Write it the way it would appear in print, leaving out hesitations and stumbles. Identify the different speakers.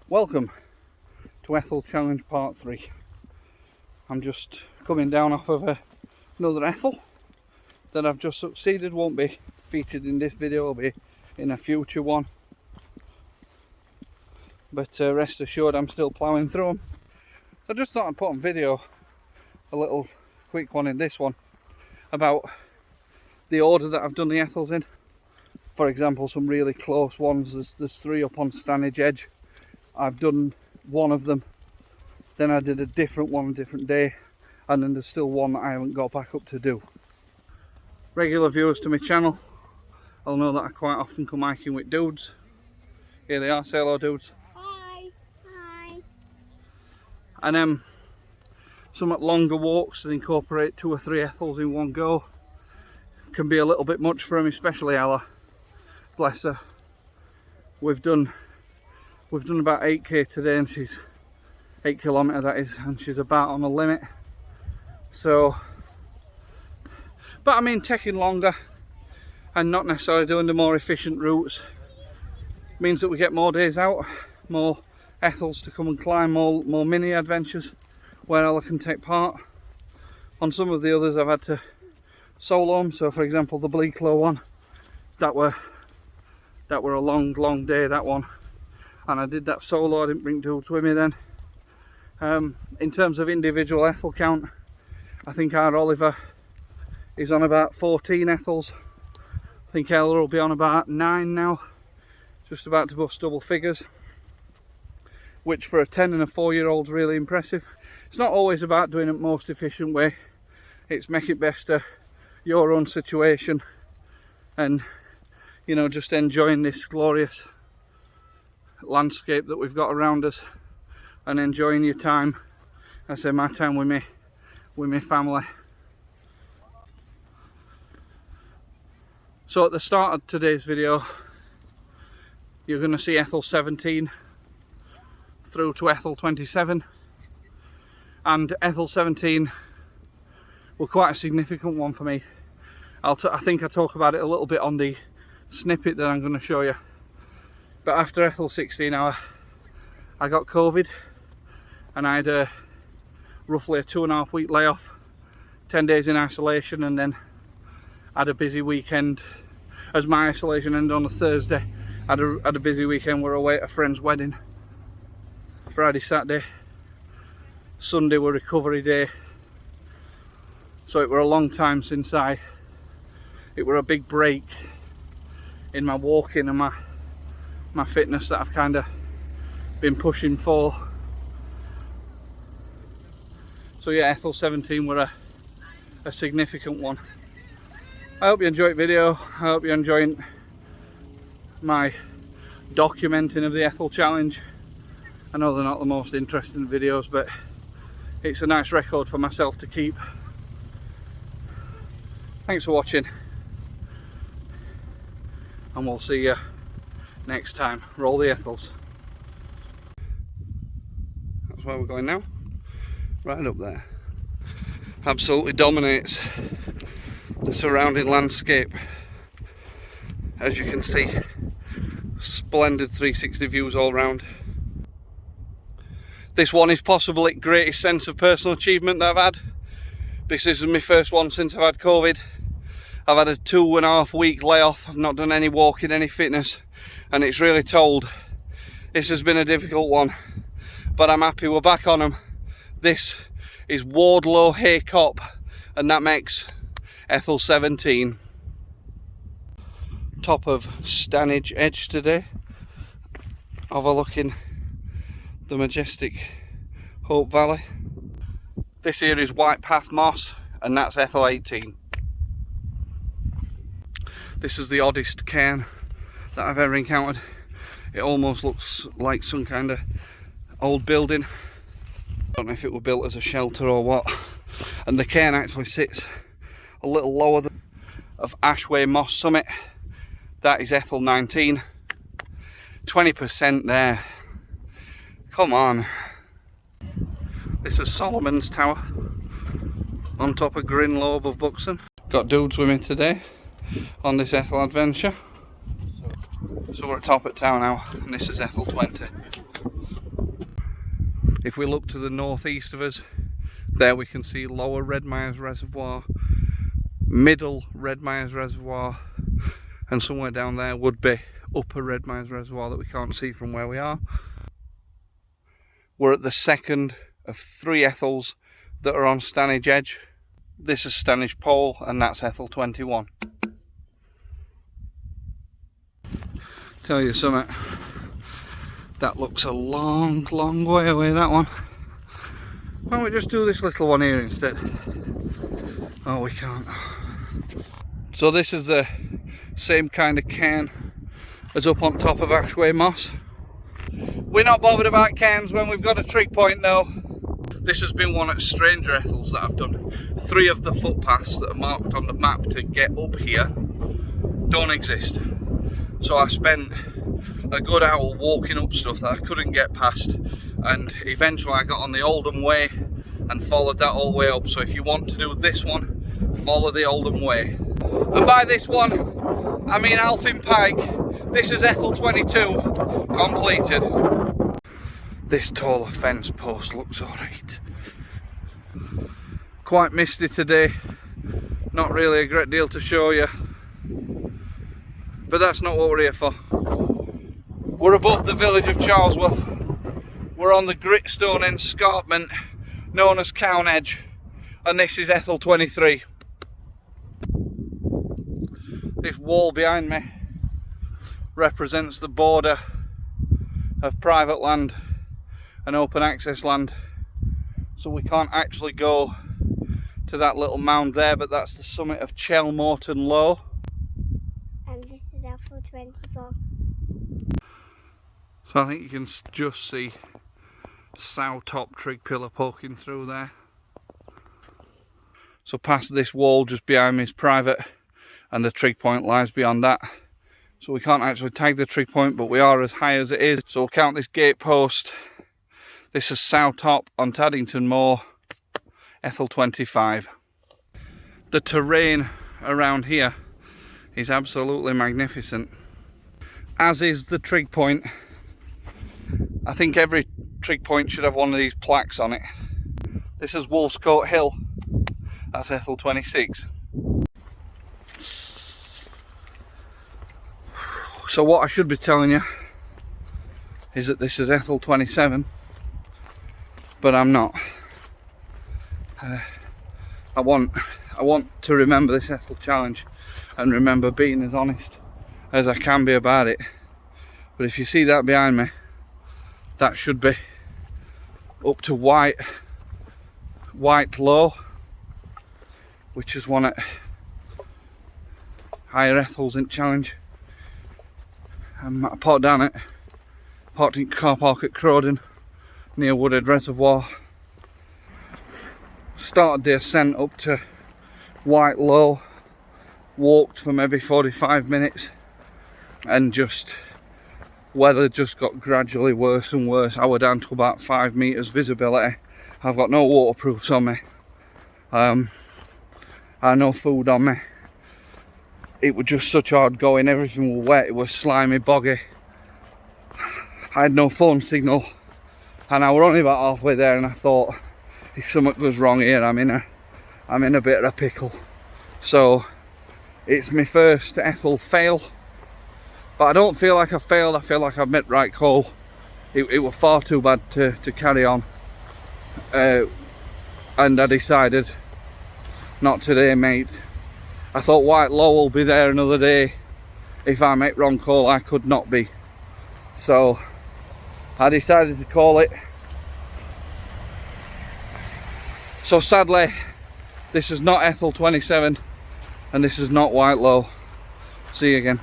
Speaker 1: Welcome to Ethel Challenge Part 3. I'm just coming down off of another Ethel that I've just succeeded. Won't be featured in this video, will be in a future one. But rest assured I'm still ploughing through them. I just thought I'd put on video a little quick one in this one about the order that I've done the Ethels in. For example, some really close ones. There's 3 up on Stanage Edge. I've done one of them, then I did a different one a different day, and then there's still one that I haven't got back up to do. Regular viewers to my channel, I'll know that I quite often come hiking with dudes. Here they are, say hello dudes.
Speaker 2: Hi. Hi.
Speaker 1: And some longer walks that incorporate 2 or 3 Ethels in one go can be a little bit much for them, especially Ella. Bless her. We've done about 8k today, and she's 8 kilometre that is, and she's about on the limit. So, but I mean, taking longer and not necessarily doing the more efficient routes means that we get more days out, more Ethels to come and climb, more mini adventures where Ella can take part. On some of the others I've had to solo them. So for example, the Bleaklow one, that were a long day, that one. And I did that solo, I didn't bring dudes with me then. In terms of individual Ethel count, I think our Oliver is on about 14 Ethels. I think Ella will be on about 9 now, just about to bust double figures, which for a 10 and a 4-year-old is really impressive. It's not always about doing it the most efficient way, it's make it best of your own situation and, you know, just enjoying this glorious landscape that we've got around us and enjoying your time. I say my time with my family. So at the start of today's video you're going to see Ethel 17 through to Ethel 27, and Ethel 17 were quite a significant one for me. I think I talk about it a little bit on the snippet that I'm going to show you. But after Ethel 16 I got COVID, and I had roughly a 2.5 week layoff, 10 days in isolation, and then had a busy weekend. As my isolation ended on a Thursday, I had a busy weekend. We're away at a friend's wedding. Friday, Saturday, Sunday were recovery day. So it were a long time since it were a big break in my walking and my fitness that I've kind of been pushing for. So yeah, Ethel 17 were a significant one. I hope you enjoyed the video. I hope you're enjoying my documenting of the Ethel Challenge. I know they're not the most interesting videos, but it's a nice record for myself to keep. Thanks for watching, and we'll see you next time. Roll the Ethels. That's where we're going now. Right up there. Absolutely dominates the surrounding landscape. As you can see, splendid 360 views all round. This one is possibly the greatest sense of personal achievement that I've had, because this is my first one since I've had COVID. I've had a 2.5 week layoff. I've not done any walking, any fitness, and it's really told. This has been a difficult one, but I'm happy we're back on them. This is Wardlow Haycop, and that makes Ethel 17. Top of Stanage Edge today, overlooking the majestic Hope Valley. This here is White Path Moss, and that's Ethel 18. This is the oddest cairn that I've ever encountered. It almost looks like some kind of old building. I don't know if it was built as a shelter or what. And the cairn actually sits a little lower than of Ashway Moss Summit. That is Ethel 19. 20% there. Come on. This is Solomon's Tower on top of Grinlow above Buxton. Got dudes with me today on this Ethel adventure. So we're at top at town now, and this is Ethel 20. If we look to the northeast of us, there we can see lower Red Myers Reservoir, middle Red Myers Reservoir, and somewhere down there would be upper Red Myers Reservoir that we can't see from where we are. We're at the second of 3 Ethels that are on Stanage Edge. This is Stanage Pole, and that's Ethel 21. Tell you something, that looks a long way away, that one. Why don't we just do this little one here instead? Oh, we can't. So this is the same kind of cairn as up on top of Ashway Moss. We're not bothered about cairns when we've got a trig point though. This has been one at Stranger Ethels that I've done. 3 of the footpaths that are marked on the map to get up here don't exist. So I spent a good hour walking up stuff that I couldn't get past, and eventually I got on the Oldham Way and followed that all the way up. So if you want to do this one, follow the Oldham Way. And by this one, I mean Alfin Pike. This is Ethel 22 completed. This taller fence post looks alright. Quite misty today, not really a great deal to show you, but that's not what we're here for. We're above the village of Charlesworth. We're on the gritstone escarpment known as Cown Edge, and this is Ethel 23. This wall behind me represents the border of private land and open access land, so we can't actually go to that little mound there, but that's the summit of Chelmorton Low.
Speaker 2: And this is Ethel 24.
Speaker 1: So I think you can just see sow top trig pillar poking through there. So past this wall just behind me is private, and the trig point lies beyond that. So we can't actually tag the trig point, but we are as high as it is. So we'll count this gate post. This is sow top on Taddington Moor, Ethel 25. The terrain around here is absolutely magnificent, as is the trig point. I think every trig point should have one of these plaques on it. This is Wolfscote Hill, that's Ethel 26. So what I should be telling you is that this is Ethel 27, but I'm not. I want to remember this Ethel Challenge and remember being as honest as I can be about it. But if you see that behind me, that should be up to White Low, which is one at higher Ethels in Challenge. I parked down it, parked in car park at Crowden near Woodhead Reservoir. Started the ascent up to White Low, walked for maybe 45 minutes, and weather just got gradually worse and worse. I was down to about 5 meters visibility. I've got no waterproofs on me. I had no food on me. It was just such hard going, everything was wet, it was slimy, boggy. I had no phone signal, and I was only about halfway there, and I thought, if something goes wrong here, I'm in a bit of a pickle. So it's my first Ethel fail, but I don't feel like I failed. I feel like I've met right call. It was far too bad to carry on, and I decided not today, mate. I thought White Low will be there another day. If I make wrong call, I could not be. So I decided to call it. So sadly, this is not Ethel 27, and this is not White Low. See you again.